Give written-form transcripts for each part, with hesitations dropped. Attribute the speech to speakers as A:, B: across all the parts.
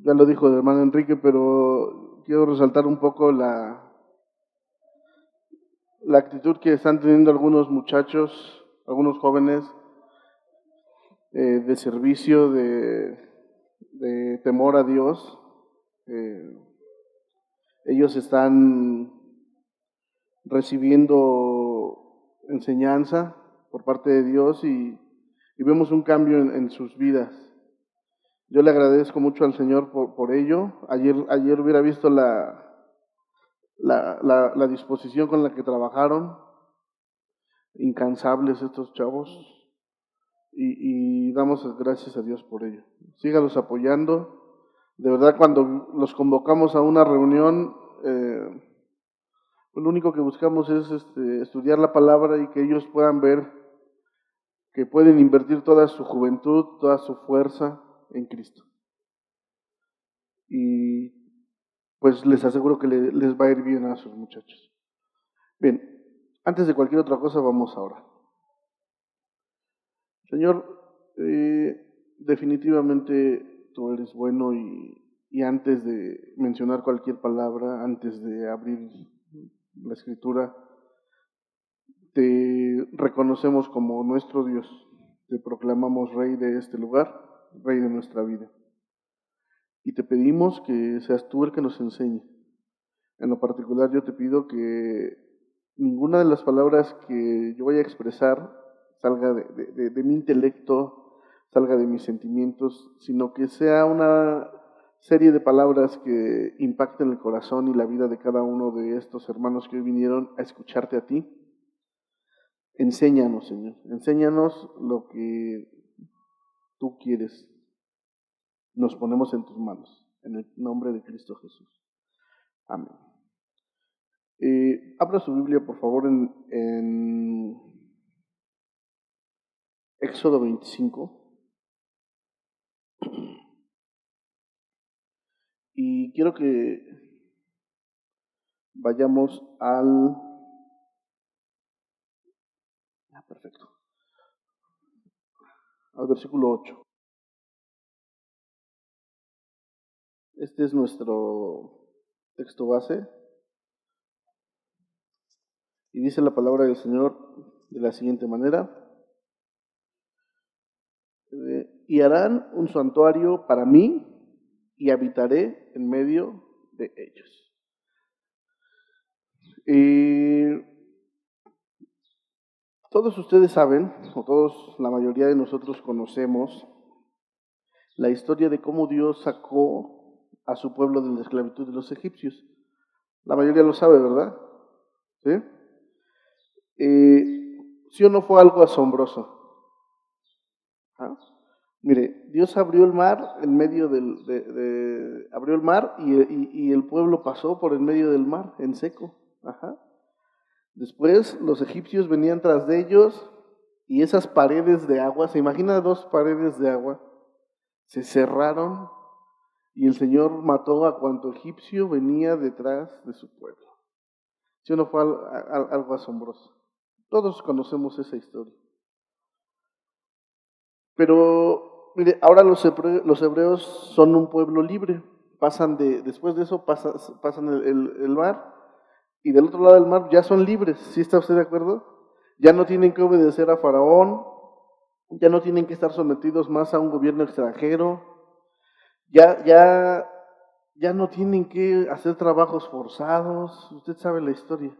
A: Ya lo dijo el hermano Enrique, pero quiero resaltar un poco la actitud que están teniendo algunos muchachos, algunos jóvenes, de servicio, de temor a Dios. Eh, Ellos están recibiendo enseñanza por parte de Dios y vemos un cambio en sus vidas. Yo le agradezco mucho al Señor por ello. Ayer hubiera visto la disposición con la que trabajaron, incansables estos chavos, y damos gracias a Dios por ello. Sígalos apoyando. De verdad, cuando los convocamos a una reunión, pues lo único que buscamos es estudiar la palabra y que ellos puedan ver que pueden invertir toda su juventud, toda su fuerza en Cristo. Y pues les aseguro que les va a ir bien a sus muchachos. Bien, antes de cualquier otra cosa vamos ahora. Señor, definitivamente tú eres bueno y antes de mencionar cualquier palabra, antes de abrir la escritura, te reconocemos como nuestro Dios, te proclamamos Rey de este lugar, Rey de nuestra vida. Y te pedimos que seas tú el que nos enseñe. En lo particular yo te pido que ninguna de las palabras que yo vaya a expresar salga de mi intelecto, salga de mis sentimientos, sino que sea una serie de palabras que impacten el corazón y la vida de cada uno de estos hermanos que hoy vinieron a escucharte a ti. Enséñanos, Señor, enséñanos lo que tú quieres. Nos ponemos en tus manos, en el nombre de Cristo Jesús. Amén. Abra su Biblia, por favor, en Éxodo 25. Y quiero que vayamos perfecto, al versículo 8. Este es nuestro texto base. Y dice la palabra del Señor de la siguiente manera. Y harán un santuario para mí y habitaré en medio de ellos. Todos ustedes saben, o todos, la mayoría de nosotros conocemos la historia de cómo Dios sacó a su pueblo de la esclavitud de los egipcios. La mayoría lo sabe, ¿verdad? ¿Sí? ¿Sí o no fue algo asombroso? ¿Ah? Mire, Dios abrió el mar en medio abrió el mar y el pueblo pasó por en medio del mar, en seco. Ajá. Después los egipcios venían tras de ellos y esas paredes de agua, ¿se imagina 2 paredes de agua? Se cerraron y el Señor mató a cuanto egipcio venía detrás de su pueblo. ¿Sí o no fue algo asombroso? Todos conocemos esa historia. Pero, mire, ahora los hebreos son un pueblo libre. Después de eso pasan el mar y del otro lado del mar ya son libres. ¿Sí está usted de acuerdo? Ya no tienen que obedecer a Faraón, ya no tienen que estar sometidos más a un gobierno extranjero, ya no tienen que hacer trabajos forzados. Usted sabe la historia.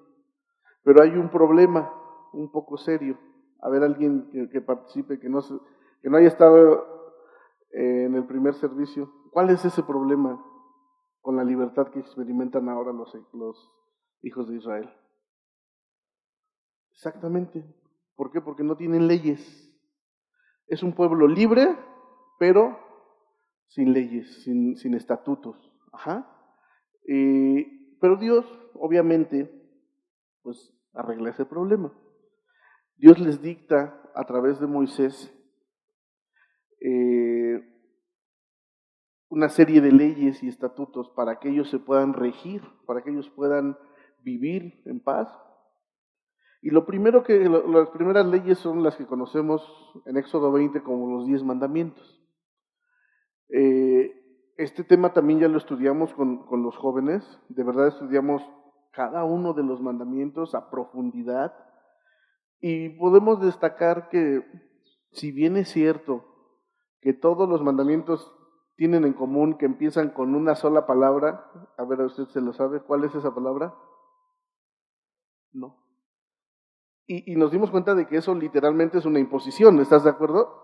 A: Pero hay un problema un poco serio. A ver, alguien que participe, que no haya estado en el primer servicio. ¿Cuál es ese problema con la libertad que experimentan ahora los hijos de Israel? Exactamente. ¿Por qué? Porque no tienen leyes. Es un pueblo libre, pero sin leyes, sin estatutos. Ajá. Pero Dios, obviamente, pues arregla ese problema. Dios les dicta a través de Moisés una serie de leyes y estatutos para que ellos se puedan regir, para que ellos puedan vivir en paz. Y las primeras leyes son las que conocemos en Éxodo 20 como los 10 mandamientos. este tema también ya lo estudiamos con los jóvenes, de verdad estudiamos cada uno de los mandamientos a profundidad y podemos destacar que si bien es cierto que todos los mandamientos tienen en común que empiezan con una sola palabra, a ver, ¿a usted se lo sabe? ¿Cuál es esa palabra? No. Y nos dimos cuenta de que eso literalmente es una imposición, ¿estás de acuerdo?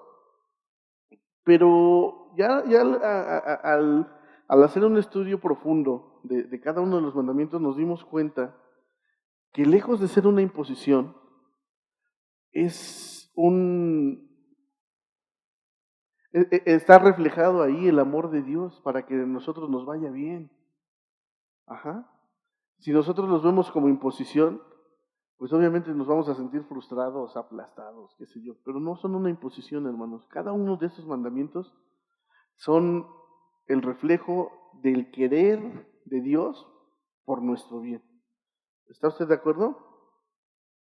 A: Pero ya al hacer un estudio profundo de cada uno de los mandamientos nos dimos cuenta que lejos de ser una imposición, es está reflejado ahí el amor de Dios para que a nosotros nos vaya bien. Ajá. Si nosotros los vemos como imposición, pues obviamente nos vamos a sentir frustrados, aplastados, qué sé yo. Pero no son una imposición, hermanos. Cada uno de esos mandamientos son el reflejo del querer de Dios por nuestro bien. ¿Está usted de acuerdo?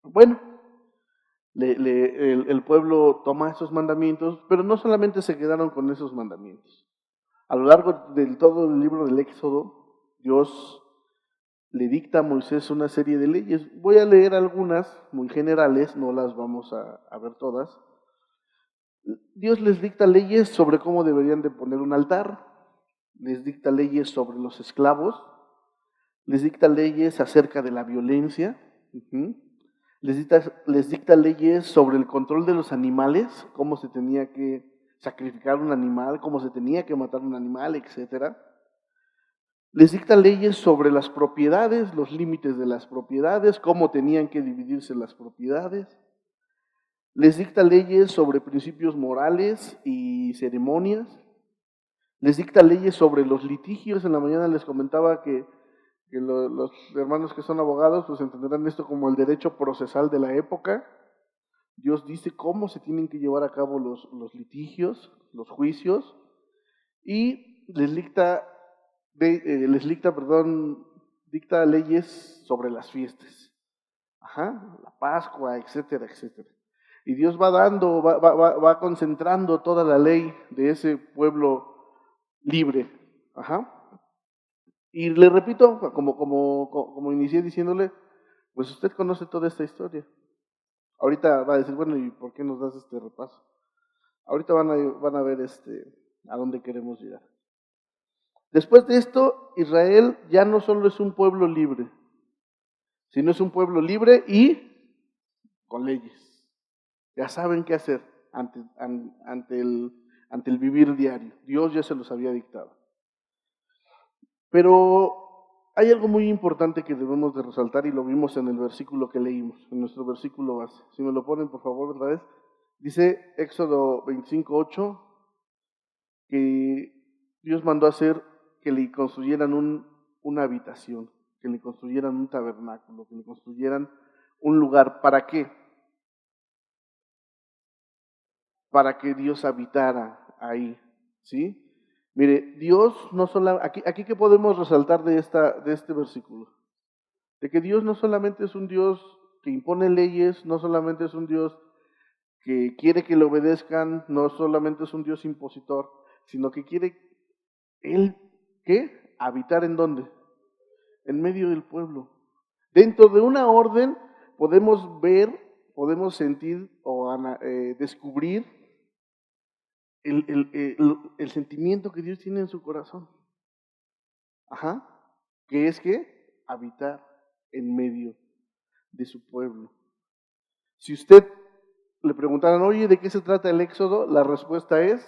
A: Bueno, el pueblo toma esos mandamientos, pero no solamente se quedaron con esos mandamientos. A lo largo de todo el libro del Éxodo, Dios le dicta a Moisés una serie de leyes. Voy a leer algunas muy generales, no las vamos a ver todas. Dios les dicta leyes sobre cómo deberían de poner un altar, les dicta leyes sobre los esclavos, les dicta leyes acerca de la violencia, les dicta leyes sobre el control de los animales, cómo se tenía que sacrificar un animal, cómo se tenía que matar un animal, etc. Les dicta leyes sobre las propiedades, los límites de las propiedades, cómo tenían que dividirse las propiedades. Les dicta leyes sobre principios morales y ceremonias. Les dicta leyes sobre los litigios. En la mañana les comentaba que los hermanos que son abogados pues entenderán esto como el derecho procesal de la época. Dios dice cómo se tienen que llevar a cabo los litigios, los juicios, y dicta leyes sobre las fiestas. Ajá, la Pascua, etcétera, etcétera. Y Dios va concentrando toda la ley de ese pueblo libre. Ajá. Y le repito, como inicié diciéndole, pues usted conoce toda esta historia. Ahorita va a decir, bueno, ¿y por qué nos das este repaso? Ahorita van a ver a dónde queremos llegar. Después de esto, Israel ya no solo es un pueblo libre, sino es un pueblo libre y con leyes. Ya saben qué hacer ante el vivir diario. Dios ya se los había dictado. Pero hay algo muy importante que debemos de resaltar y lo vimos en el versículo que leímos, en nuestro versículo base. Si me lo ponen por favor otra vez. Dice Éxodo 25:8 que Dios mandó a hacer que le construyeran una habitación, que le construyeran un tabernáculo, que le construyeran un lugar. ¿Para qué? Para que Dios habitara ahí, ¿sí? Mire, Dios no solamente, aquí que podemos resaltar de este versículo, de que Dios no solamente es un Dios que impone leyes, no solamente es un Dios que quiere que le obedezcan, no solamente es un Dios impositor, sino que quiere Él, ¿qué? Habitar ¿en dónde? En medio del pueblo. Dentro de una orden podemos ver, podemos sentir o descubrir el sentimiento que Dios tiene en su corazón. Ajá. Que es que habitar en medio de su pueblo. Si usted le preguntaran, oye, ¿de qué se trata el Éxodo? La respuesta es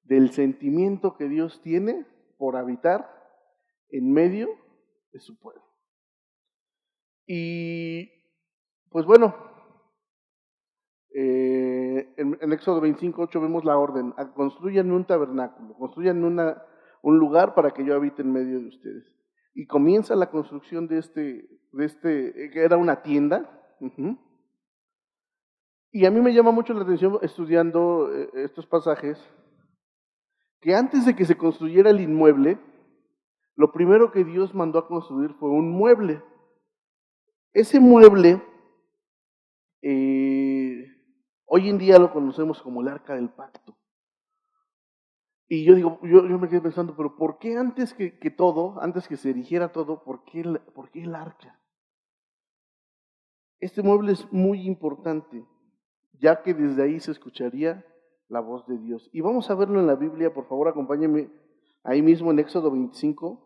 A: del sentimiento que Dios tiene por habitar en medio de su pueblo. Y pues bueno, en Éxodo 25:8 vemos la orden, construyan un tabernáculo, construyan un lugar para que yo habite en medio de ustedes. Y comienza la construcción que era una tienda. Y a mí me llama mucho la atención estudiando estos pasajes, que antes de que se construyera el inmueble, lo primero que Dios mandó a construir fue un mueble. Ese mueble, hoy en día lo conocemos como el Arca del Pacto. Y yo digo, yo me quedé pensando, pero ¿por qué antes que todo, antes que se erigiera todo, por qué el arca? Este mueble es muy importante, ya que desde ahí se escucharía la voz de Dios. Y vamos a verlo en la Biblia, por favor, acompáñenme ahí mismo en Éxodo 25.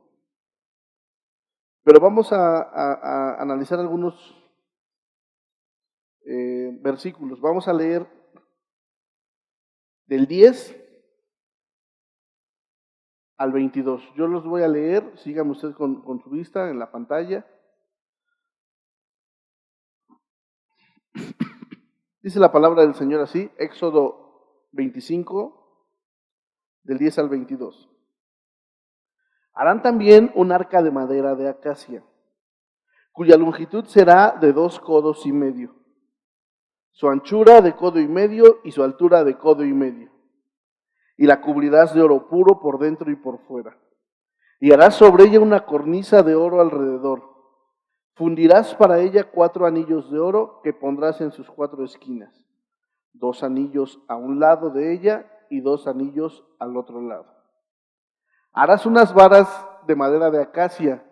A: Pero vamos a analizar algunos versículos. Vamos a leer del 10 al 22. Yo los voy a leer, síganme ustedes con su vista en la pantalla. Dice la palabra del Señor así, Éxodo 25, del 10 al 22. Harán también un arca de madera de acacia, cuya longitud será de 2,5 codos, su anchura de 1,5 codos y su altura de 1,5 codos. Y la cubrirás de oro puro por dentro y por fuera. Y harás sobre ella una cornisa de oro alrededor. Fundirás para ella 4 anillos de oro que pondrás en sus 4 esquinas, 2 anillos a un lado de ella y 2 anillos al otro lado. Harás unas varas de madera de acacia,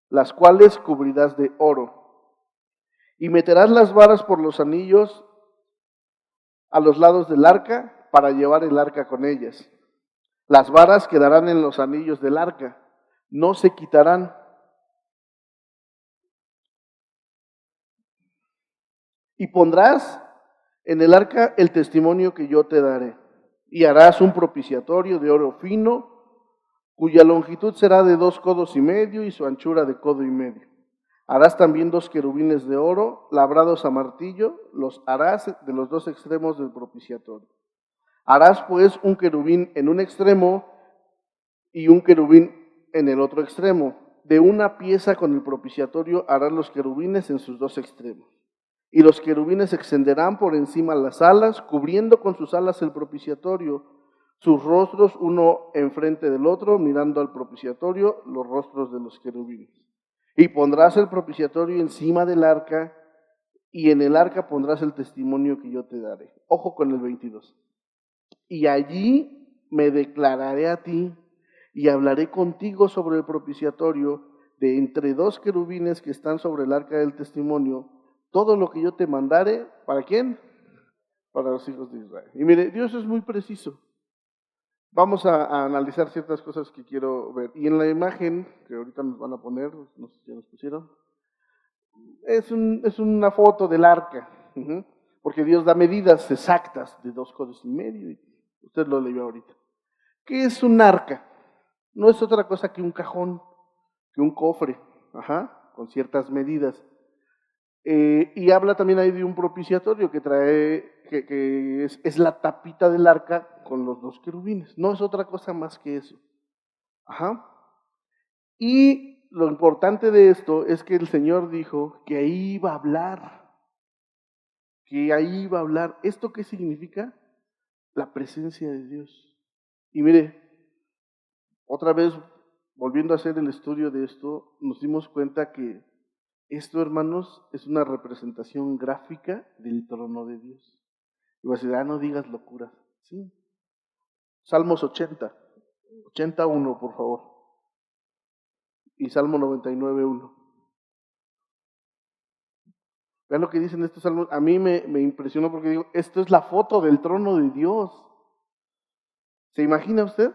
A: las cuales cubrirás de oro. Y meterás las varas por los anillos a los lados del arca para llevar el arca con ellas. Las varas quedarán en los anillos del arca, no se quitarán. Y pondrás en el arca el testimonio que yo te daré. Y harás un propiciatorio de oro fino, cuya longitud será de 2,5 codos y su anchura de 1,5 codos. Harás también 2 querubines de oro, labrados a martillo, los harás de los 2 extremos del propiciatorio. Harás pues un querubín en un extremo y un querubín en el otro extremo. De una pieza con el propiciatorio harás los querubines en sus 2 extremos. Y los querubines extenderán por encima las alas, cubriendo con sus alas el propiciatorio, sus rostros uno enfrente del otro, mirando al propiciatorio, los rostros de los querubines. Y pondrás el propiciatorio encima del arca, y en el arca pondrás el testimonio que yo te daré. Ojo con el 22. Y allí me declararé a ti, y hablaré contigo sobre el propiciatorio, de entre 2 querubines que están sobre el arca del testimonio, todo lo que yo te mandare, ¿para quién? Para los hijos de Israel. Y mire, Dios es muy preciso. Vamos a analizar ciertas cosas que quiero ver. Y en la imagen que ahorita nos van a poner, no sé si ya nos pusieron, es una foto del arca, porque Dios da medidas exactas de 2,5 codos. Y usted lo leyó ahorita. ¿Qué es un arca? No es otra cosa que un cajón, que un cofre, con ciertas medidas. Y habla también ahí de un propiciatorio que trae, que es la tapita del arca con los 2 querubines. No es otra cosa más que eso. Y lo importante de esto es que el Señor dijo que ahí iba a hablar. Que ahí iba a hablar. ¿Esto qué significa? La presencia de Dios. Y mire, otra vez, volviendo a hacer el estudio de esto, nos dimos cuenta que esto, hermanos, es una representación gráfica del trono de Dios. Y vas a decir, no digas locuras. Sí. Salmos 81, por favor. Y Salmo 99:1. Vean lo que dicen estos salmos. A mí me impresionó porque digo, esto es la foto del trono de Dios. ¿Se imagina usted?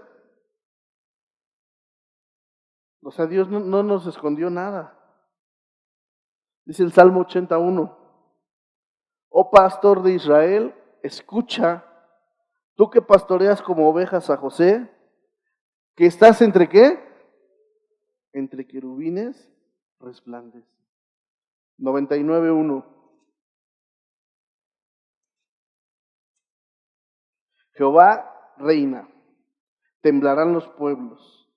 A: O sea, Dios no nos escondió nada. Dice el Salmo 81. Oh pastor de Israel, escucha, tú que pastoreas como ovejas a José, que estás entre ¿qué? Entre querubines resplandece. 99:1. Jehová reina, temblarán los pueblos.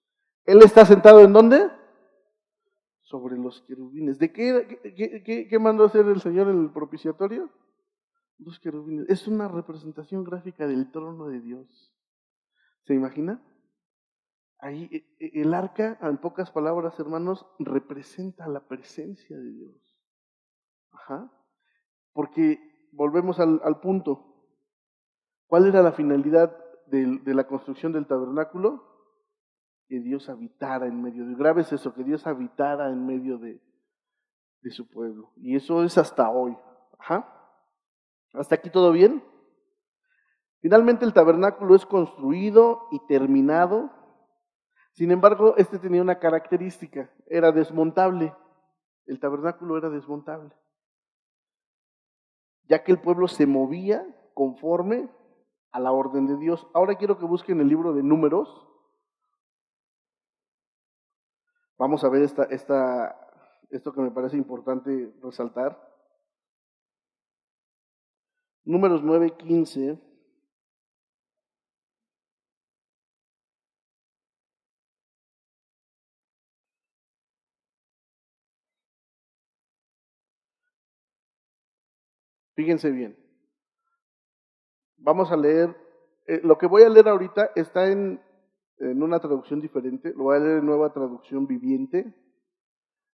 A: Él está sentado ¿en dónde? Sobre los querubines. ¿De qué mandó hacer el Señor en el propiciatorio? 2 querubines. Es una representación gráfica del trono de Dios. ¿Se imagina? Ahí el arca, en pocas palabras, hermanos, representa la presencia de Dios. Porque volvemos al punto. ¿Cuál era la finalidad de la construcción del tabernáculo? Que Dios habitara en medio de, grave es eso, que Dios habitara en medio de su pueblo. Y eso es hasta hoy. Ajá. ¿Hasta aquí todo bien? Finalmente el tabernáculo es construido y terminado. Sin embargo, este tenía una característica, era desmontable. El tabernáculo era desmontable, ya que el pueblo se movía conforme a la orden de Dios. Ahora quiero que busquen el libro de Números. Vamos a ver esto que me parece importante resaltar. Números 9:15. Fíjense bien. Vamos a leer, lo que voy a leer ahorita está en una traducción diferente, lo voy a leer en Nueva Traducción Viviente.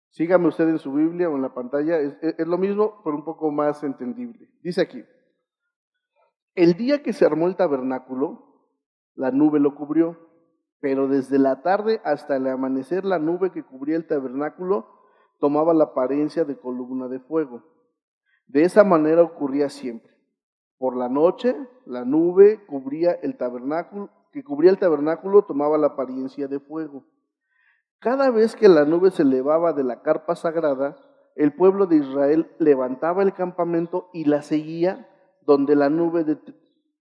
A: Sígame usted en su Biblia o en la pantalla, es lo mismo, pero un poco más entendible. Dice aquí, el día que se armó el tabernáculo, la nube lo cubrió, pero desde la tarde hasta el amanecer la nube que cubría el tabernáculo tomaba la apariencia de columna de fuego. De esa manera ocurría siempre. Por la noche, la nube que cubría el tabernáculo tomaba la apariencia de fuego. Cada vez que la nube se elevaba de la carpa sagrada, el pueblo de Israel levantaba el campamento y la seguía. Donde la nube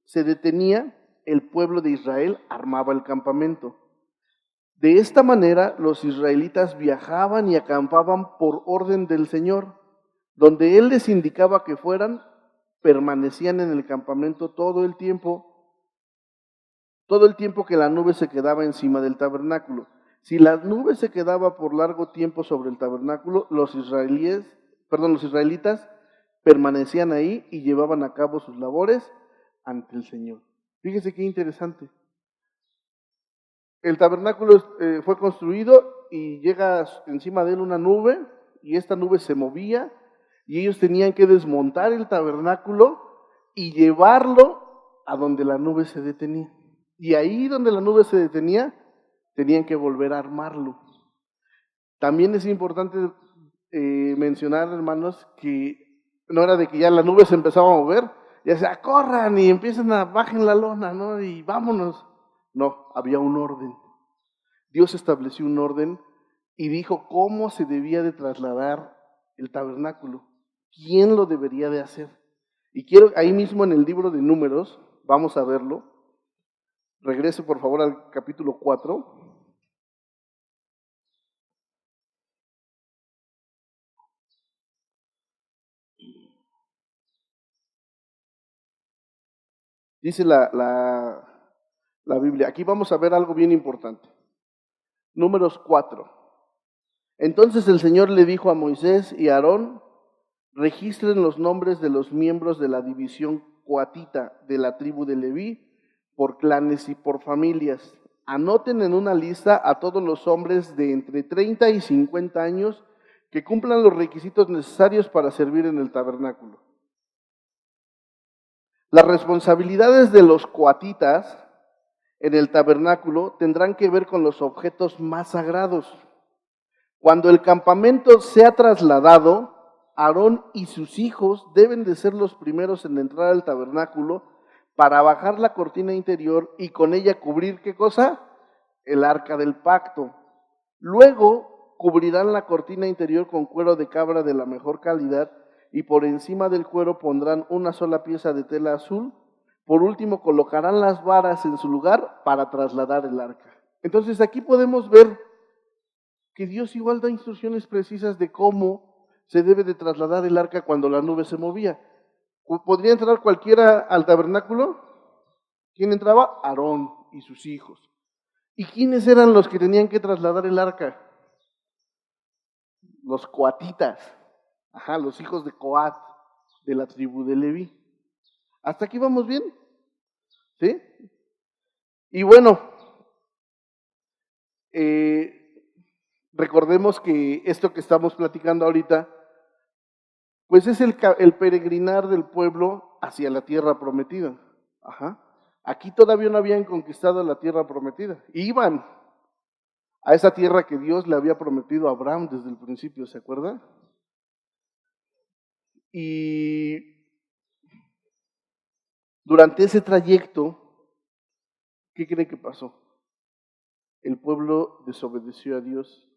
A: se detenía, el pueblo de Israel armaba el campamento. De esta manera, los israelitas viajaban y acampaban por orden del Señor. Donde Él les indicaba que fueran, permanecían en el campamento todo el tiempo que la nube se quedaba encima del tabernáculo. Si la nube se quedaba por largo tiempo sobre el tabernáculo, los israelitas permanecían ahí y llevaban a cabo sus labores ante el Señor. Fíjese qué interesante. El tabernáculo fue construido y llega encima de él una nube, y esta nube se movía, y ellos tenían que desmontar el tabernáculo y llevarlo a donde la nube se detenía. Y ahí donde la nube se detenía, tenían que volver a armarlo. También es importante mencionar, hermanos, que no era de que ya la nube se empezaba a mover, ya sea, corran y empiezan a bajen la lona, ¿no? Y vámonos. No, había un orden. Dios estableció un orden y dijo cómo se debía de trasladar el tabernáculo, quién lo debería de hacer. Y quiero, ahí mismo en el libro de Números, vamos a verlo. Regrese por favor al capítulo 4. Dice la Biblia, aquí vamos a ver algo bien importante. Números 4. Entonces el Señor le dijo a Moisés y a Aarón, registren los nombres de los miembros de la división coatita de la tribu de Leví, por clanes y por familias. Anoten en una lista a todos los hombres de entre 30 y 50 años que cumplan los requisitos necesarios para servir en el tabernáculo. Las responsabilidades de los coatitas en el tabernáculo tendrán que ver con los objetos más sagrados. Cuando el campamento sea trasladado, Aarón y sus hijos deben de ser los primeros en entrar al tabernáculo para bajar la cortina interior y con ella cubrir, ¿qué cosa? El arca del pacto. Luego cubrirán la cortina interior con cuero de cabra de la mejor calidad y por encima del cuero pondrán una sola pieza de tela azul. Por último, colocarán las varas en su lugar para trasladar el arca. Entonces aquí podemos ver que Dios igual da instrucciones precisas de cómo se debe de trasladar el arca cuando la nube se movía. ¿Podría entrar cualquiera al tabernáculo? ¿Quién entraba? Aarón y sus hijos. ¿Y quiénes eran los que tenían que trasladar el arca? Los coatitas. Los hijos de Coat, de la tribu de Leví. ¿Hasta aquí vamos bien? ¿Sí? Y bueno, recordemos que esto que estamos platicando ahorita, pues es el peregrinar del pueblo hacia la tierra prometida. Aquí todavía no habían conquistado la tierra prometida. Iban a esa tierra que Dios le había prometido a Abraham desde el principio, ¿se acuerda? Y durante ese trayecto, ¿qué cree que pasó? El pueblo desobedeció a Dios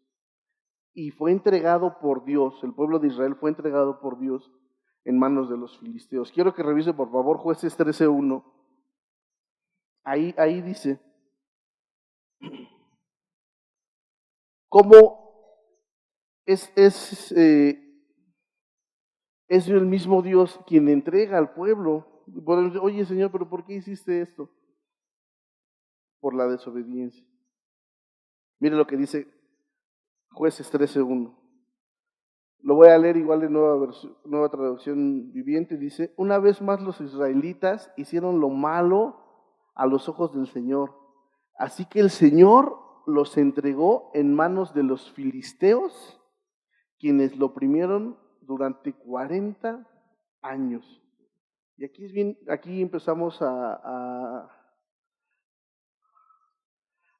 A: y fue entregado por Dios, el pueblo de Israel fue entregado por Dios en manos de los filisteos. Quiero que revise por favor Jueces 13:1. Ahí dice cómo es el mismo Dios quien entrega al pueblo. Podemos decir, oye Señor, pero ¿por qué hiciste esto? Por la desobediencia. Mire lo que dice Jueces 13:1. Lo voy a leer igual de nueva traducción viviente. Dice, una vez más los israelitas hicieron lo malo a los ojos del Señor. Así que el Señor los entregó en manos de los filisteos, quienes lo oprimieron durante 40 años. Y aquí empezamos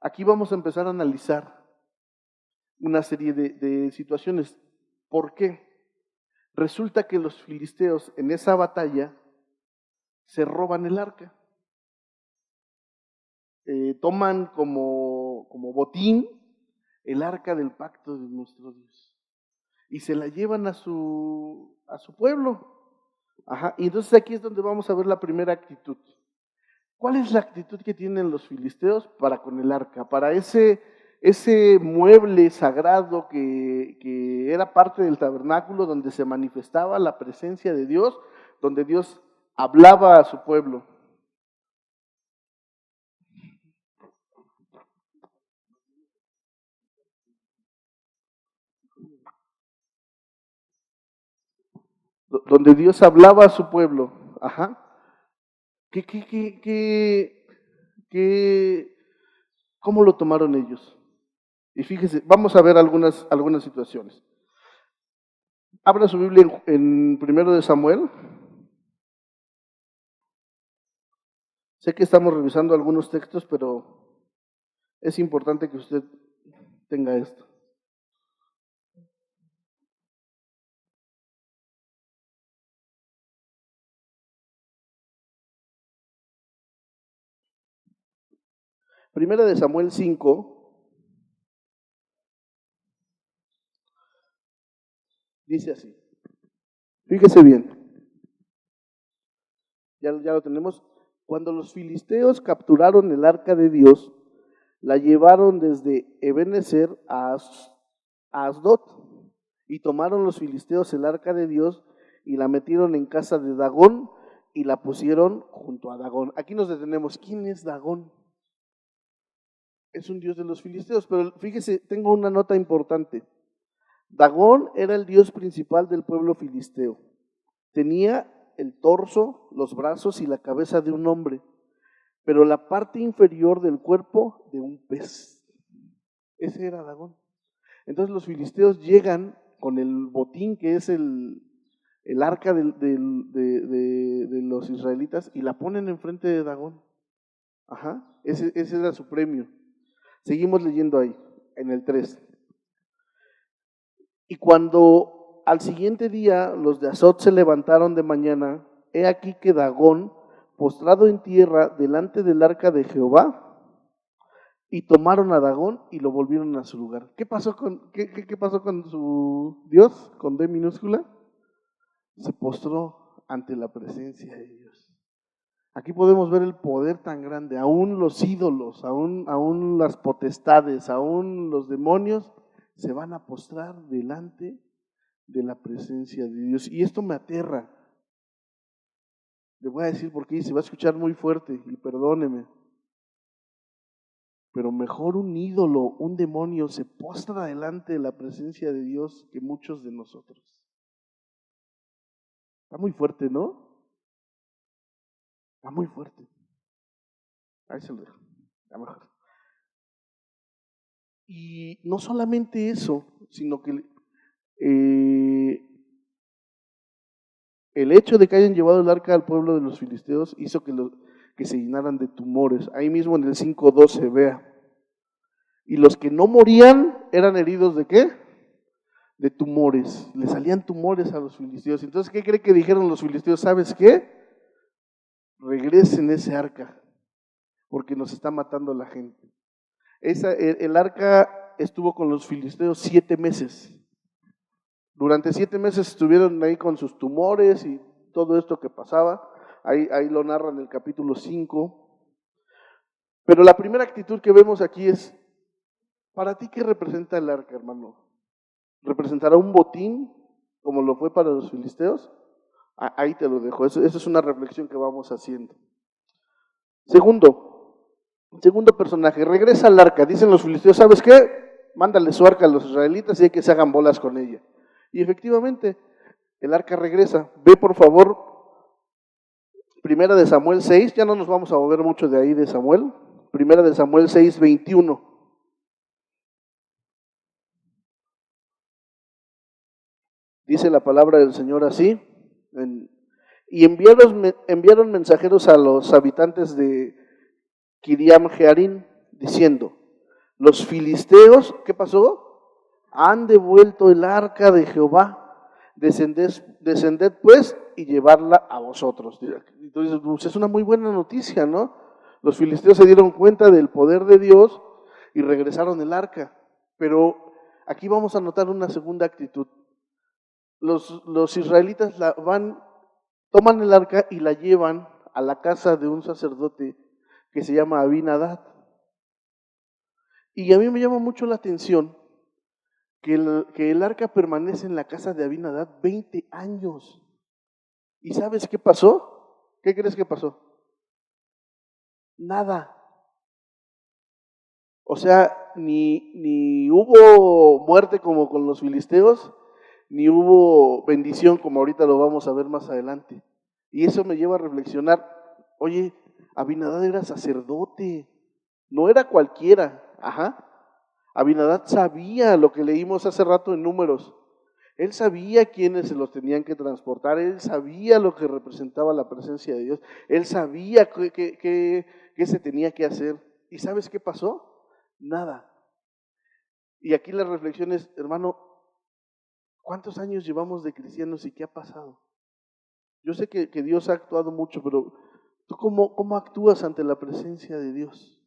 A: aquí vamos a empezar a analizar una serie de situaciones. ¿Por qué? Resulta que los filisteos en esa batalla se roban el arca. Toman como botín el arca del pacto de nuestro Dios y se la llevan a su pueblo. Ajá. Y entonces aquí es donde vamos a ver la primera actitud. ¿Cuál es la actitud que tienen los filisteos para con el arca? Para ese mueble sagrado que era parte del tabernáculo donde se manifestaba la presencia de Dios, donde Dios hablaba a su pueblo. Donde Dios hablaba a su pueblo. Ajá. ¿Cómo lo tomaron ellos? Y fíjese, vamos a ver algunas situaciones. Abra su Biblia en 1 de Samuel. Sé que estamos revisando algunos textos, pero es importante que usted tenga esto. Primera de Samuel 5, dice así. Fíjese bien. Ya lo tenemos. Cuando los filisteos capturaron el arca de Dios, la llevaron desde Ebenezer a Asdod, y tomaron los filisteos el arca de Dios y la metieron en casa de Dagón y la pusieron junto a Dagón. Aquí nos detenemos. ¿Quién es Dagón? Es un dios de los filisteos, pero fíjese, tengo una nota importante. Dagón era el dios principal del pueblo filisteo. Tenía el torso, los brazos y la cabeza de un hombre, pero la parte inferior del cuerpo de un pez. Ese era Dagón. Entonces los filisteos llegan con el botín que es el arca de los israelitas y la ponen enfrente de Dagón. Ajá, ese era su premio. Seguimos leyendo ahí, en el 3. Y cuando al siguiente día los de Asdod se levantaron de mañana, he aquí que Dagón, postrado en tierra delante del arca de Jehová, y tomaron a Dagón y lo volvieron a su lugar. ¿Qué pasó con su Dios, con D minúscula? Se postró ante la presencia de Dios. Aquí podemos ver el poder tan grande. Aún los ídolos, aún las potestades, aún los demonios se van a postrar delante de la presencia de Dios. Y esto me aterra. Le voy a decir por qué, se va a escuchar muy fuerte y perdóneme. Pero mejor un ídolo, un demonio se postra delante de la presencia de Dios que muchos de nosotros. Está muy fuerte, ¿no? Está muy fuerte. Ahí se lo dejo. A mejor. Y no solamente eso, sino que el hecho de que hayan llevado el arca al pueblo de los filisteos hizo que se llenaran de tumores. Ahí mismo en el 5:12, vea. Y los que no morían eran heridos ¿de qué? De tumores. Le salían tumores a los filisteos. Entonces, ¿qué cree que dijeron los filisteos? ¿Sabes qué? Regresen ese arca, porque nos está matando la gente. El arca estuvo con los filisteos 7 meses. Durante 7 meses estuvieron ahí con sus tumores y todo esto que pasaba. Ahí lo narra en el capítulo 5. Pero la primera actitud que vemos aquí es, ¿para ti qué representa el arca, hermano? ¿Representará un botín como lo fue para los filisteos? Ahí te lo dejo, eso es una reflexión que vamos haciendo. Segundo personaje, regresa al arca, dicen los filisteos, ¿sabes qué? Mándale su arca a los israelitas y hay que se hagan bolas con ella. Y efectivamente, el arca regresa. Ve por favor, Primera de Samuel 6, ya no nos vamos a mover mucho de ahí de Samuel. Primera de Samuel 6:21. Dice la palabra del Señor así, y enviaron mensajeros a los habitantes de Kiriam Jearim, diciendo, los filisteos, ¿qué pasó? Han devuelto el arca de Jehová, descended pues y llevarla a vosotros. Entonces, pues es una muy buena noticia, ¿no? Los filisteos se dieron cuenta del poder de Dios y regresaron el arca. Pero aquí vamos a notar una segunda actitud. Los israelitas toman el arca y la llevan a la casa de un sacerdote que se llama Abinadab. Y a mí me llama mucho la atención que el arca permanece en la casa de Abinadab 20 años. ¿Y sabes qué pasó? ¿Qué crees que pasó? Nada. O sea, ni hubo muerte como con los filisteos, ni hubo bendición como ahorita lo vamos a ver más adelante. Y eso me lleva a reflexionar, oye, Abinadab era sacerdote, no era cualquiera, Abinadab sabía lo que leímos hace rato en Números, él sabía quiénes se los tenían que transportar, él sabía lo que representaba la presencia de Dios, él sabía qué se tenía que hacer. ¿Y sabes qué pasó? Nada. Y aquí la reflexión es, hermano, ¿cuántos años llevamos de cristianos y qué ha pasado? Yo sé que Dios ha actuado mucho, pero ¿tú cómo actúas ante la presencia de Dios?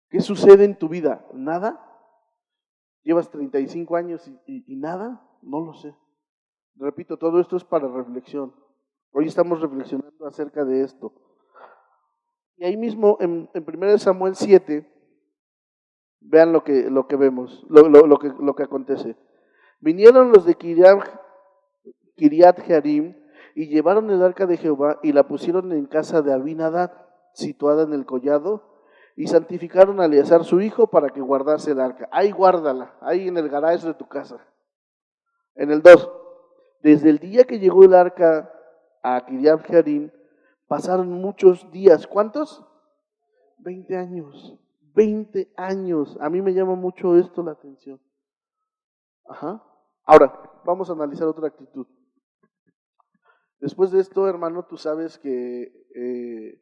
A: ¿Qué sucede en tu vida? ¿Nada? ¿Llevas 35 años y nada? No lo sé. Repito, todo esto es para reflexión. Hoy estamos reflexionando acerca de esto. Y ahí mismo, en 1 Samuel 7, vean lo que vemos, lo que acontece. Vinieron los de Kiriat Jearim y llevaron el arca de Jehová y la pusieron en casa de Abinadab, situada en el collado, y santificaron a Eleazar su hijo para que guardase el arca. Ahí guárdala, ahí en el garaje de tu casa. En el 2, desde el día que llegó el arca a Kiriat Jearim, pasaron muchos días. ¿Cuántos? 20 años. 20 años. A mí me llama mucho esto la atención. Ahora, vamos a analizar otra actitud. Después de esto, hermano, tú sabes que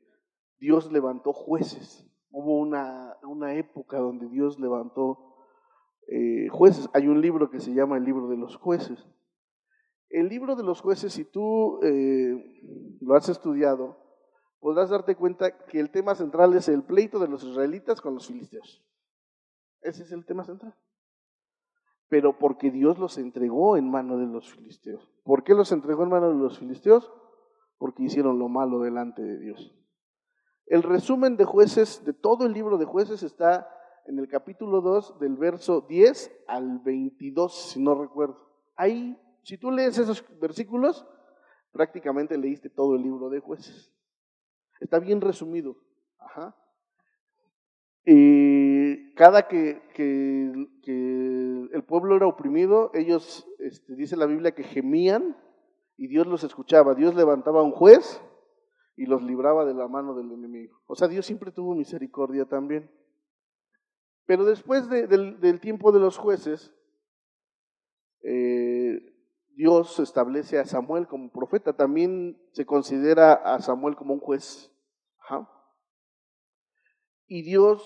A: Dios levantó jueces. Hubo una época donde Dios levantó jueces. Hay un libro que se llama el libro de los jueces. El libro de los jueces, si tú lo has estudiado, podrás darte cuenta que el tema central es el pleito de los israelitas con los filisteos. Ese es el tema central. Pero porque Dios los entregó en mano de los filisteos. ¿Por qué los entregó en mano de los filisteos? Porque hicieron lo malo delante de Dios. El resumen de jueces, de todo el libro de jueces, está en el capítulo 2, del verso 10 al 22, si no recuerdo. Ahí, si tú lees esos versículos, prácticamente leíste todo el libro de jueces. Está bien resumido. Cada que el pueblo era oprimido, ellos, dice la Biblia, que gemían y Dios los escuchaba. Dios levantaba un juez y los libraba de la mano del enemigo. O sea, Dios siempre tuvo misericordia también. Pero después del tiempo de los jueces, Dios establece a Samuel como profeta. También se considera a Samuel como un juez. Y Dios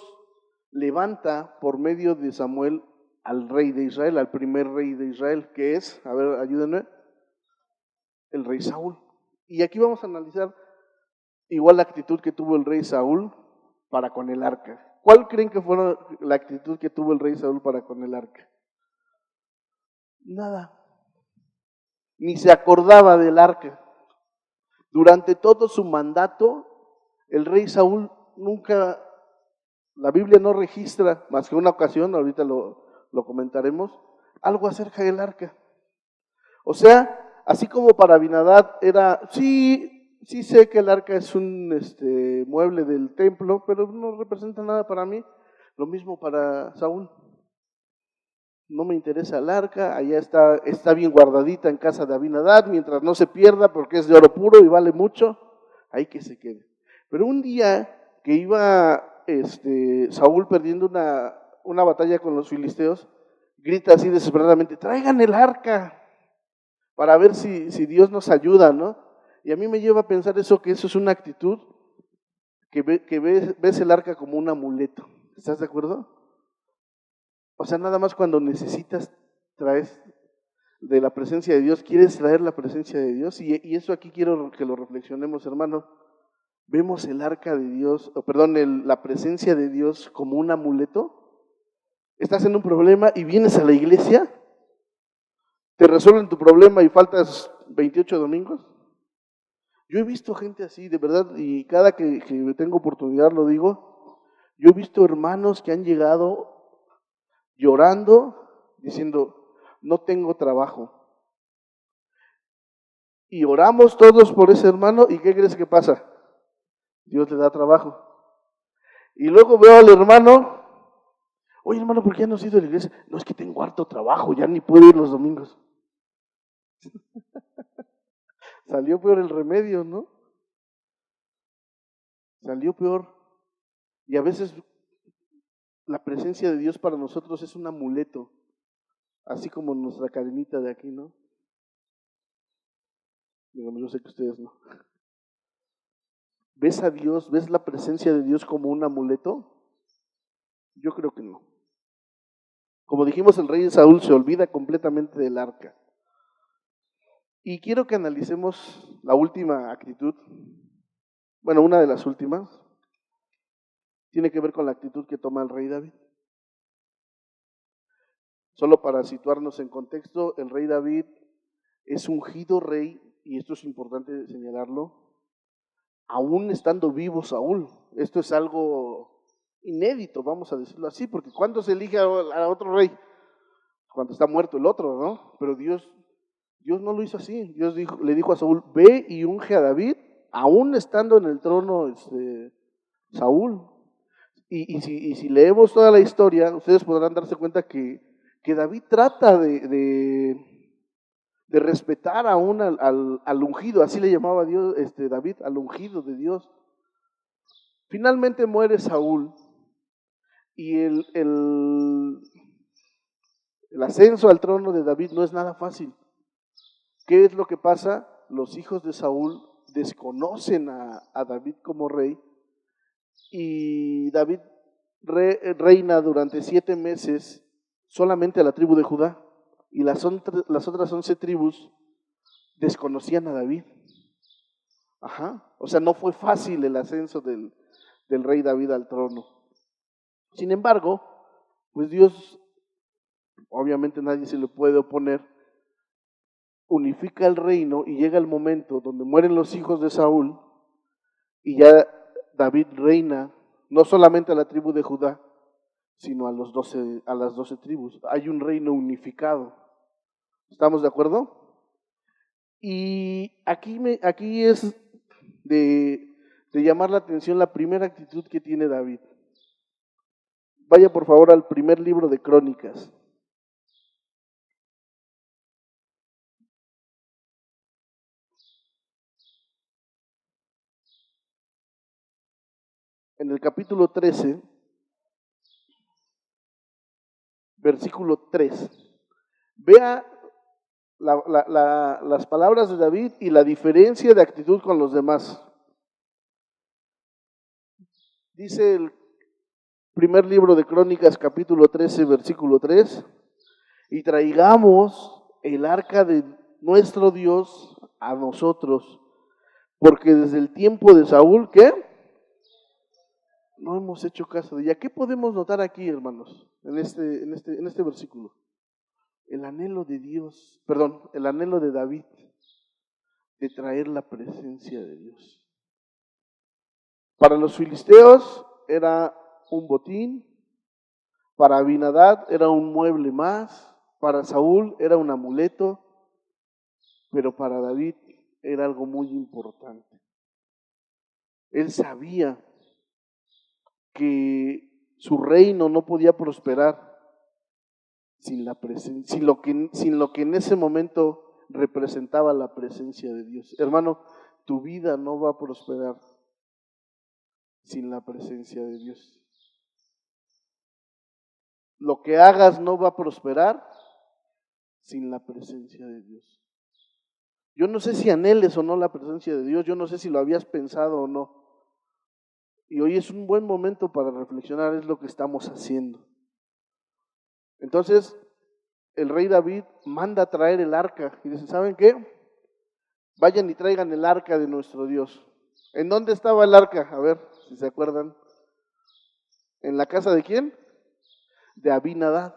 A: levanta por medio de Samuel al rey de Israel, al primer rey de Israel, que es, a ver, ayúdenme, el rey Saúl. Y aquí vamos a analizar igual la actitud que tuvo el rey Saúl para con el arca. ¿Cuál creen que fue la actitud que tuvo el rey Saúl para con el arca? Nada. Ni se acordaba del arca. Durante todo su mandato, el rey Saúl nunca, la Biblia no registra, más que una ocasión, ahorita lo comentaremos, algo acerca del arca. O sea, así como para Abinadab era, sí sé que el arca es un mueble del templo, pero no representa nada para mí. Lo mismo para Saúl. No me interesa el arca, allá está bien guardadita en casa de Abinadab, mientras no se pierda porque es de oro puro y vale mucho, ahí que se quede. Pero un día que iba Saúl perdiendo una batalla con los filisteos, grita así desesperadamente, traigan el arca para ver si Dios nos ayuda, ¿no? Y a mí me lleva a pensar que eso es una actitud que ves el arca como un amuleto. ¿Estás de acuerdo? O sea, nada más cuando necesitas traes de la presencia de Dios, quieres traer la presencia de Dios, y eso aquí quiero que lo reflexionemos, hermano. Vemos el arca de Dios, la presencia de Dios como un amuleto. Estás en un problema y vienes a la iglesia, te resuelven tu problema y faltas 28 domingos. Yo he visto gente así, de verdad, y cada que tengo oportunidad lo digo, yo he visto hermanos que han llegado llorando, diciendo, no tengo trabajo. Y oramos todos por ese hermano, ¿y qué crees que pasa? Dios le da trabajo. Y luego veo al hermano, oye hermano, ¿por qué no has ido a la iglesia? No, es que tengo harto trabajo, ya ni puedo ir los domingos. Salió peor el remedio, ¿no? Salió peor. Y a veces la presencia de Dios para nosotros es un amuleto, así como nuestra cadenita de aquí, ¿no? Digamos, yo sé que ustedes no. ¿Ves a Dios, ves la presencia de Dios como un amuleto? Yo creo que no. Como dijimos, el rey Saúl se olvida completamente del arca. Y quiero que analicemos la última actitud, bueno, una de las últimas, tiene que ver con la actitud que toma el rey David. Solo para situarnos en contexto, el rey David es ungido rey, y esto es importante señalarlo, aún estando vivo Saúl. Esto es algo inédito, vamos a decirlo así, porque ¿cuándo se elige a otro rey? Cuando está muerto el otro, ¿no? Pero Dios no lo hizo así. Dios le dijo a Saúl, ve y unge a David, aún estando en el trono Saúl. Y si leemos toda la historia, ustedes podrán darse cuenta que David trata de respetar aún al ungido, así le llamaba Dios, David, al ungido de Dios. Finalmente muere Saúl y el ascenso al trono de David no es nada fácil. ¿Qué es lo que pasa? Los hijos de Saúl desconocen a David como rey y David reina durante 7 meses solamente a la tribu de Judá y las otras 11 tribus desconocían a David. O sea, no fue fácil el ascenso del rey David al trono. Sin embargo, pues Dios, obviamente nadie se le puede oponer, unifica el reino y llega el momento donde mueren los hijos de Saúl y ya David reina no solamente a la tribu de Judá, sino a las 12 tribus. Hay un reino unificado. ¿Estamos de acuerdo? Y aquí es de llamar la atención la primera actitud que tiene David. Vaya por favor al primer libro de Crónicas. En el capítulo 13, versículo 3. Vea las palabras de David y la diferencia de actitud con los demás. Dice Primer libro de Crónicas, capítulo 13, versículo 3. Y traigamos el arca de nuestro Dios a nosotros, porque desde el tiempo de Saúl, ¿qué? No hemos hecho caso de ella. ¿Qué podemos notar aquí, hermanos, en este versículo? El anhelo de Dios, perdón, el anhelo de David de traer la presencia de Dios. Para los filisteos era un botín, para Abinadab era un mueble más, para Saúl era un amuleto, pero para David era algo muy importante. Él sabía que su reino no podía prosperar sin la presencia, sin lo que en ese momento representaba la presencia de Dios. Hermano, tu vida no va a prosperar sin la presencia de Dios. Lo que hagas no va a prosperar sin la presencia de Dios. Yo no sé si anheles o no la presencia de Dios, yo no sé si lo habías pensado o no. Y hoy es un buen momento para reflexionar, es lo que estamos haciendo. Entonces, el rey David manda traer el arca y dice, ¿saben qué? Vayan y traigan el arca de nuestro Dios. ¿En dónde estaba el arca? A ver, si se acuerdan. ¿En la casa de quién? De Abinadab,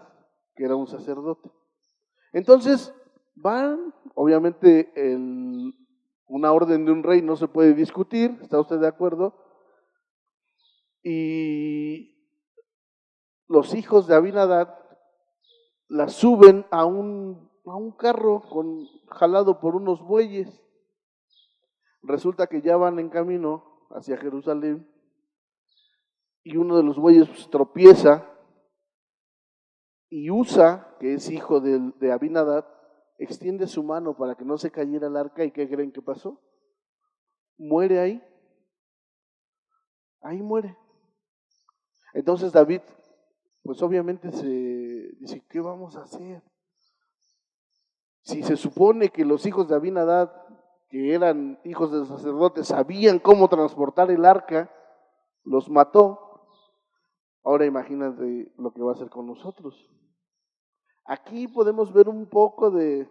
A: que era un sacerdote. Entonces, van, obviamente una orden de un rey no se puede discutir, ¿está usted de acuerdo? Y los hijos de Abinadab la suben a un carro jalado por unos bueyes. Resulta que ya van en camino hacia Jerusalén y uno de los bueyes tropieza y Usa, que es hijo de Abinadab, extiende su mano para que no se cayera el arca. ¿Y qué creen que pasó? Muere ahí. Ahí muere. Entonces David, pues obviamente se dice, ¿qué vamos a hacer? Si se supone que los hijos de Abinadab, que eran hijos de sacerdotes, sabían cómo transportar el arca, los mató. Ahora imagínate lo que va a hacer con nosotros. Aquí podemos ver un poco de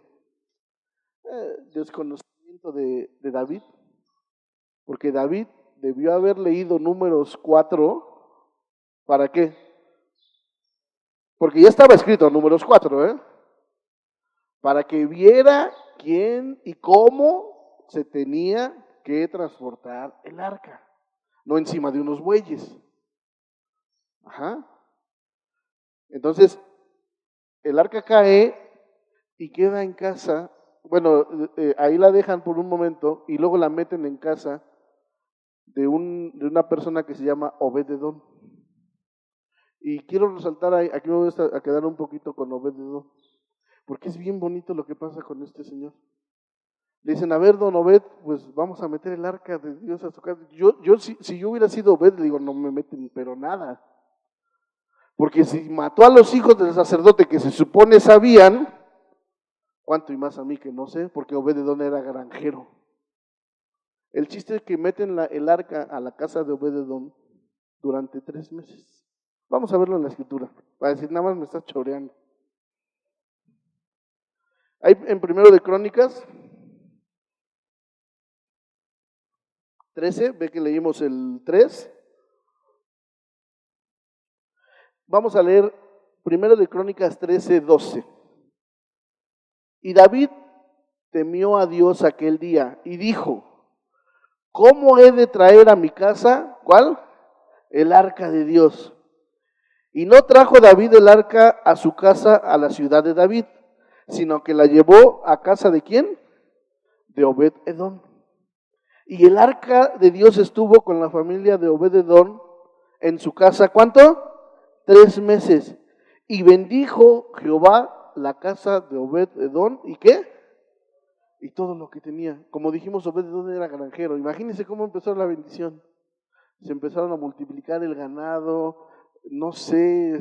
A: desconocimiento de David, porque David debió haber leído Números 4, ¿para qué? Porque ya estaba escrito Números 4, para que viera quién y cómo se tenía que transportar el arca, no encima de unos bueyes. Ajá. Entonces, el arca cae y queda en casa. Bueno, ahí la dejan por un momento y luego la meten en casa de una persona que se llama Obed-edom. Y quiero resaltar, aquí me voy a quedar un poquito con Obed-edom, porque es bien bonito lo que pasa con este señor. Le dicen, a ver, don Obed, pues vamos a meter el arca de Dios a su casa. Si yo hubiera sido Obed, le digo, no me meten, pero nada. Porque si mató a los hijos del sacerdote que se supone sabían, cuánto y más a mí que no sé, porque Obed-edom era granjero. El chiste es que meten el arca a la casa de Obed-edom durante 3 meses. Vamos a verlo en la escritura, para decir, nada más me estás choreando. Ahí en Primero de Crónicas 13, ve que leímos el 3. Vamos a leer Primero de Crónicas 13, 12. Y David temió a Dios aquel día y dijo, ¿cómo he de traer a mi casa? ¿Cuál? El arca de Dios. Y no trajo David el arca a su casa, a la ciudad de David, sino que la llevó a casa de ¿quién? De Obed-edom. Y el arca de Dios estuvo con la familia de Obed-edom en su casa, ¿cuánto? 3 meses. Y bendijo Jehová la casa de Obed-edom, ¿y qué? Y todo lo que tenía. Como dijimos, Obed-edom era granjero. Imagínense cómo empezó la bendición. Se empezaron a multiplicar el ganado, no sé,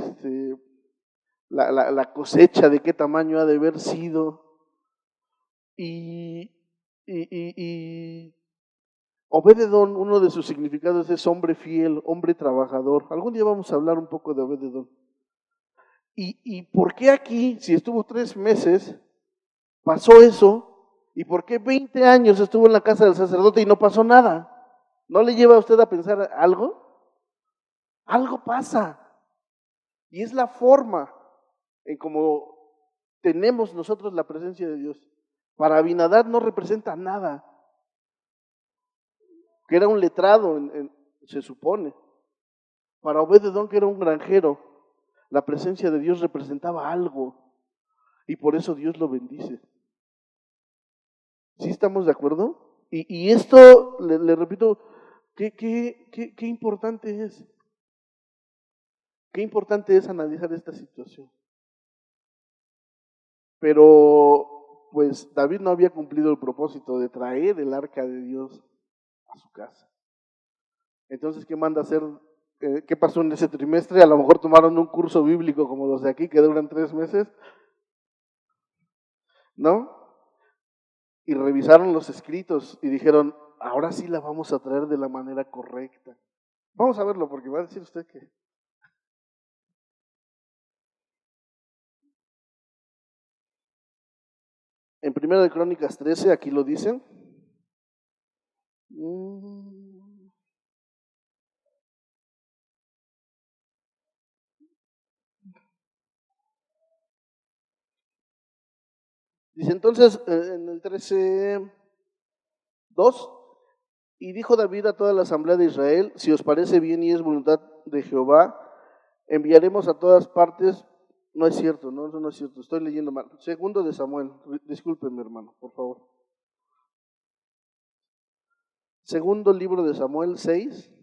A: la cosecha de qué tamaño ha de haber sido. Y Obed-edom, uno de sus significados es hombre fiel, hombre trabajador. Algún día vamos a hablar un poco de Obed-edom. ¿Y por qué aquí, si estuvo 3 meses, pasó eso? ¿Y por qué 20 años estuvo en la casa del sacerdote y no pasó nada? ¿No le lleva a usted a pensar algo? Algo pasa. Y es la forma en cómo tenemos nosotros la presencia de Dios. Para Abinadab no representa nada, que era un letrado, se supone. Para Obed-edom, que era un granjero, la presencia de Dios representaba algo. Y por eso Dios lo bendice. ¿Sí estamos de acuerdo? Y esto, le repito, qué importante es. Qué importante es analizar esta situación. Pero, pues, David no había cumplido el propósito de traer el arca de Dios a su casa. Entonces, ¿qué manda hacer? ¿Qué pasó en ese trimestre? A lo mejor tomaron un curso bíblico como los de aquí, que duran 3 meses, ¿no? Y revisaron los escritos y dijeron, ahora sí la vamos a traer de la manera correcta. Vamos a verlo, porque va a decir usted que... En 1 de Crónicas 13, aquí lo dicen. Dice entonces, en el 13:2, y dijo David a toda la asamblea de Israel, si os parece bien y es voluntad de Jehová, enviaremos a todas partes. No es cierto, no, eso no es cierto, estoy leyendo mal. Segundo de Samuel, discúlpenme hermano, por favor. Segundo libro de Samuel 6.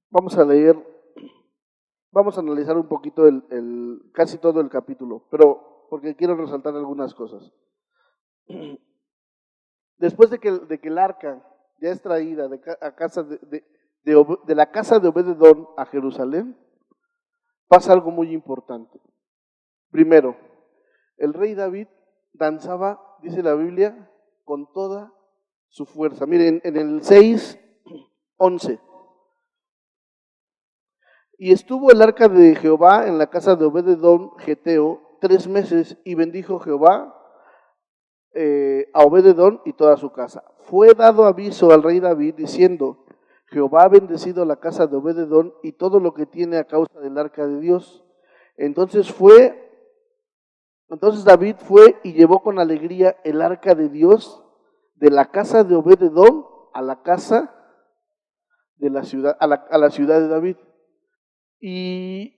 A: Vamos a leer, vamos a analizar un poquito casi todo el capítulo, pero porque quiero resaltar algunas cosas. Después de que el arca ya es traída de la casa de Obed-edom a Jerusalén, pasa algo muy importante. Primero, el rey David danzaba, dice la Biblia, con toda su fuerza. Miren, en el 6:11. Y estuvo el arca de Jehová en la casa de Obed-edom geteo 3 meses, y bendijo Jehová a Obed-edom y toda su casa. Fue dado aviso al rey David diciendo, Jehová ha bendecido la casa de Obed-edom y todo lo que tiene a causa del arca de Dios. Entonces David fue y llevó con alegría el arca de Dios de la casa de Obed-edom a la casa de la ciudad, a la ciudad de David. Y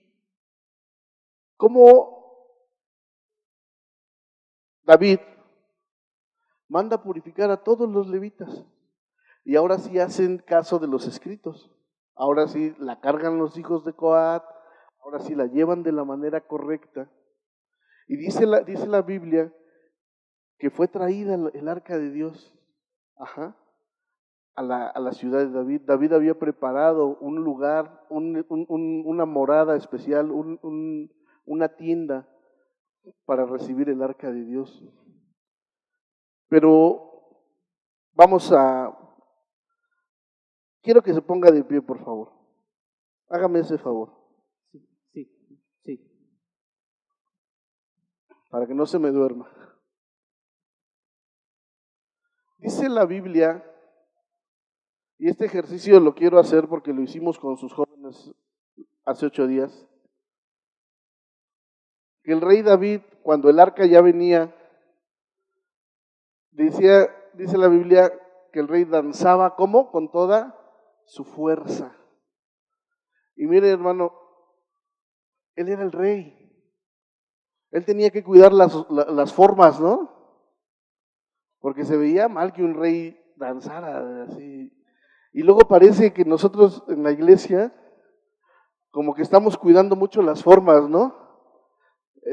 A: como David manda purificar a todos los levitas, y ahora sí hacen caso de los escritos, ahora sí la cargan los hijos de Coat, ahora sí la llevan de la manera correcta. Y dice la Biblia que fue traída el arca de Dios, a la ciudad de David. David había preparado un lugar, una morada especial, una tienda para recibir el arca de Dios. Pero quiero que se ponga de pie, por favor. Hágame ese favor.
B: Sí, sí.
A: Para que no se me duerma. Dice la Biblia, y este ejercicio lo quiero hacer porque lo hicimos con sus jóvenes hace 8 días, que el rey David, cuando el arca ya venía, dice la Biblia que el rey danzaba, ¿cómo? Con toda su fuerza. Y mire, hermano, él era el rey. Él tenía que cuidar las formas, ¿no? Porque se veía mal que un rey danzara así. Y luego parece que nosotros en la iglesia como que estamos cuidando mucho las formas, ¿no?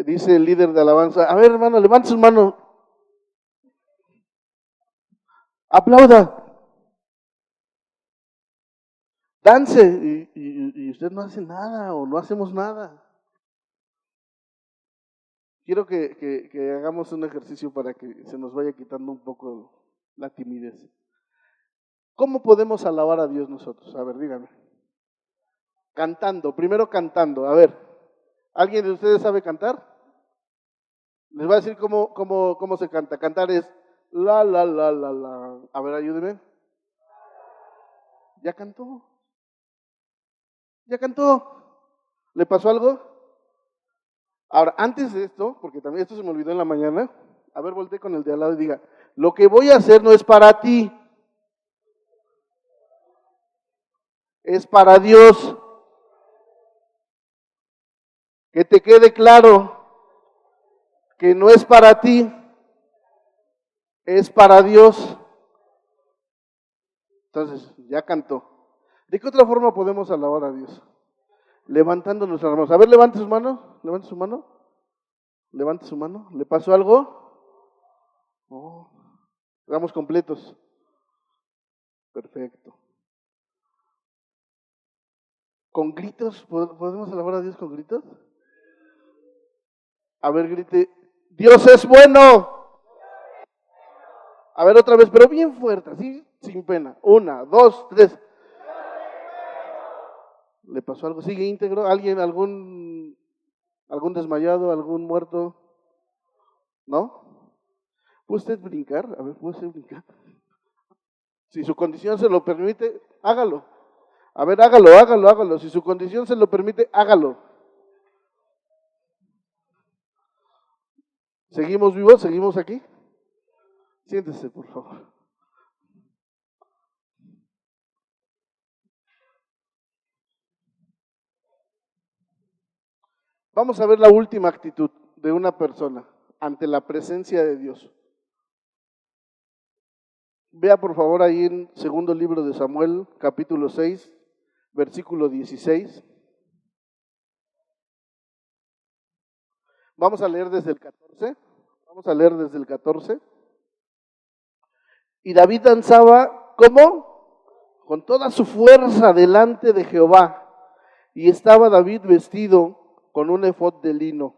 A: Dice el líder de alabanza, a ver hermano, levante su mano, aplauda, dance, y usted no hace nada o no hacemos nada. Quiero que hagamos un ejercicio para que se nos vaya quitando un poco la timidez. ¿Cómo podemos alabar a Dios nosotros? A ver, díganme. Cantando, primero cantando. A ver, ¿alguien de ustedes sabe cantar? Les voy a decir cómo se canta. Cantar es la. A ver, ayúdenme. ¿Ya cantó? ¿Ya cantó? ¿Le pasó algo? Ahora, antes de esto, porque también esto se me olvidó en la mañana, a ver, volteé con el de al lado y diga, lo que voy a hacer no es para ti, es para Dios. Que te quede claro que no es para ti, es para Dios. Entonces, ya cantó. ¿De qué otra forma podemos alabar a Dios? Levantando nuestras manos. A ver, levante sus manos, levante su mano, levante su mano. ¿Le pasó algo? Oh, estamos completos. Perfecto. ¿Con gritos? ¿Podemos alabar a Dios con gritos? A ver, grite, Dios es bueno. A ver otra vez, pero bien fuerte, así, sin pena. 1, 2, 3. ¿Le pasó algo? ¿Sigue íntegro? ¿Alguien, algún desmayado, algún muerto? ¿No? ¿Puede usted brincar? A ver, ¿puede usted brincar? Si su condición se lo permite, hágalo. A ver, hágalo. Si su condición se lo permite, hágalo. ¿Seguimos vivos? ¿Seguimos aquí? Siéntese, por favor. Vamos a ver la última actitud de una persona ante la presencia de Dios. Vea por favor ahí en segundo libro de Samuel, capítulo 6, versículo 16. Vamos a leer desde el 14. Vamos a leer desde el 14. Y David danzaba, ¿cómo? Con toda su fuerza delante de Jehová. Y estaba David vestido con un efod de lino.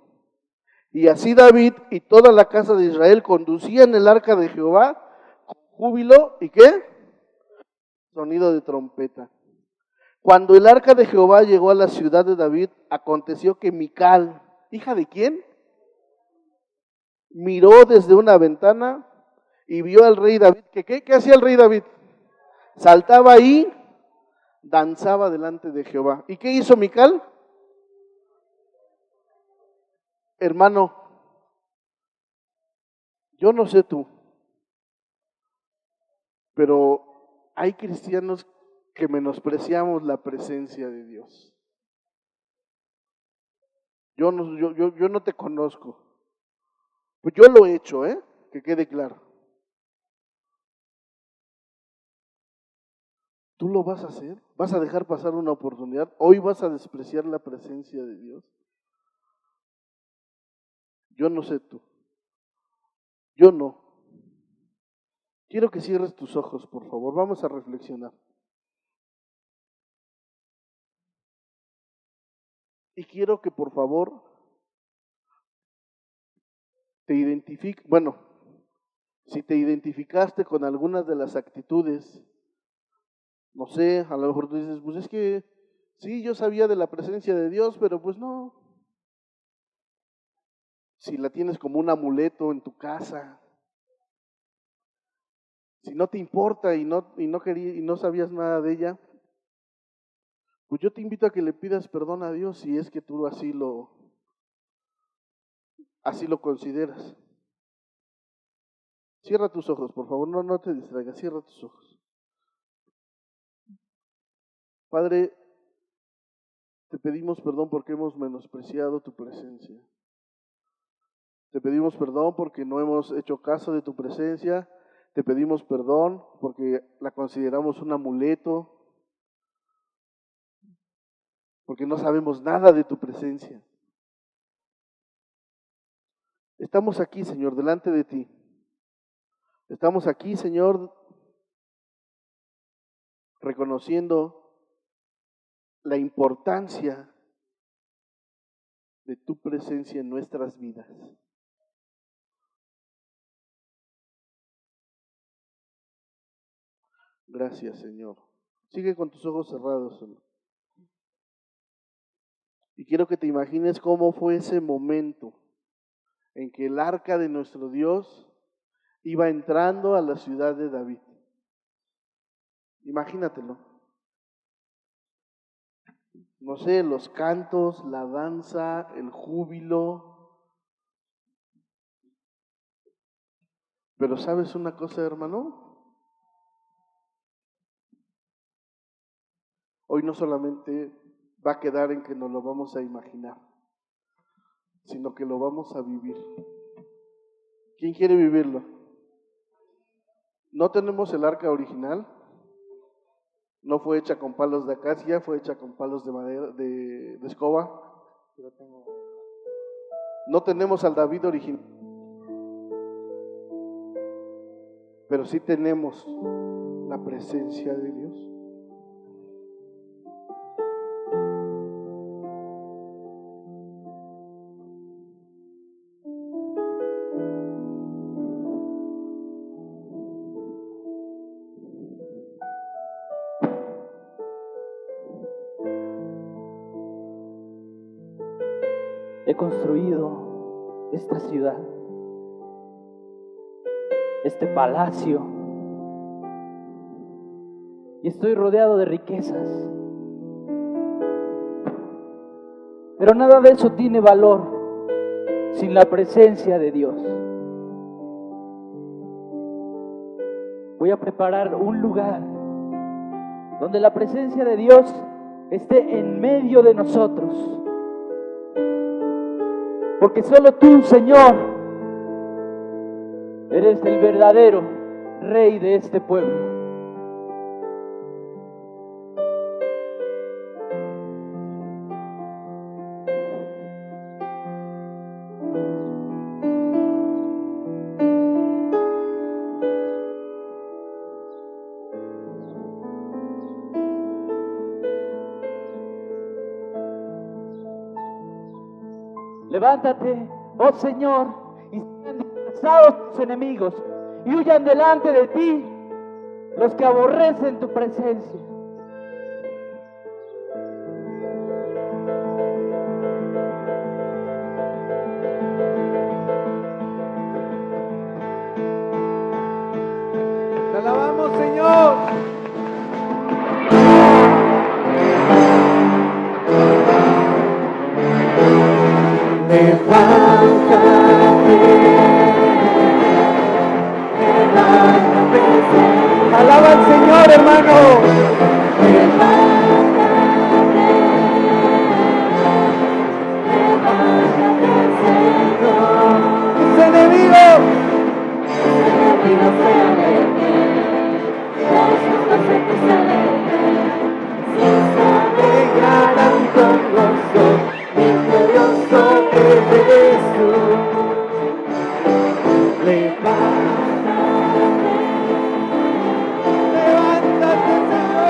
A: Y así David y toda la casa de Israel conducían el arca de Jehová con júbilo y ¿qué? Sonido de trompeta. Cuando el arca de Jehová llegó a la ciudad de David, aconteció que Mical, hija de quién, miró desde una ventana y vio al rey David. ¿Qué hacía el rey David? Saltaba ahí, danzaba delante de Jehová. ¿Y qué hizo Mical? Hermano, yo no sé tú, pero hay cristianos que menospreciamos la presencia de Dios. Yo no te conozco. Pues yo lo he hecho, que quede claro. ¿Tú lo vas a hacer? ¿Vas a dejar pasar una oportunidad? ¿Hoy vas a despreciar la presencia de Dios? Yo no sé tú. Yo no. Quiero que cierres tus ojos, por favor. Vamos a reflexionar. Y quiero que por favor te identifiques, bueno, si te identificaste con algunas de las actitudes, no sé, a lo mejor tú dices, pues es que sí, yo sabía de la presencia de Dios, pero pues no. Si la tienes como un amuleto en tu casa, si no te importa y no sabías nada de ella, pues yo te invito a que le pidas perdón a Dios si es que tú así lo consideras. Cierra tus ojos, por favor, no te distraigas, cierra tus ojos. Padre, te pedimos perdón porque hemos menospreciado tu presencia. Te pedimos perdón porque no hemos hecho caso de tu presencia. Te pedimos perdón porque la consideramos un amuleto, porque no sabemos nada de tu presencia. Estamos aquí, Señor, delante de ti. Estamos aquí, Señor, reconociendo la importancia de tu presencia en nuestras vidas. Gracias, Señor. Sigue con tus ojos cerrados, Señor. Y quiero que te imagines cómo fue ese momento en que el arca de nuestro Dios iba entrando a la ciudad de David. Imagínatelo. No sé, los cantos, la danza, el júbilo. Pero ¿sabes una cosa, hermano? Hoy no solamente va a quedar en que nos lo vamos a imaginar, sino que lo vamos a vivir. ¿Quién quiere vivirlo? No tenemos el arca original. No fue hecha con palos de acacia, fue hecha con palos de madera, de escoba. No tenemos al David original, pero sí tenemos la presencia de Dios.
B: He construido esta ciudad, este palacio, y estoy rodeado de riquezas. Pero nada de eso tiene valor sin la presencia de Dios. Voy a preparar un lugar donde la presencia de Dios esté en medio de nosotros. Porque solo tú, Señor, eres el verdadero Rey de este pueblo. Levántate, oh Señor, y sean dispersados tus enemigos, y huyan delante de ti los que aborrecen tu presencia.
C: Te alabamos, Señor. Alaba al Señor, hermano. Tus enemigos. Alegrarán con gozo, victorioso eres tú. Levántate, Señor.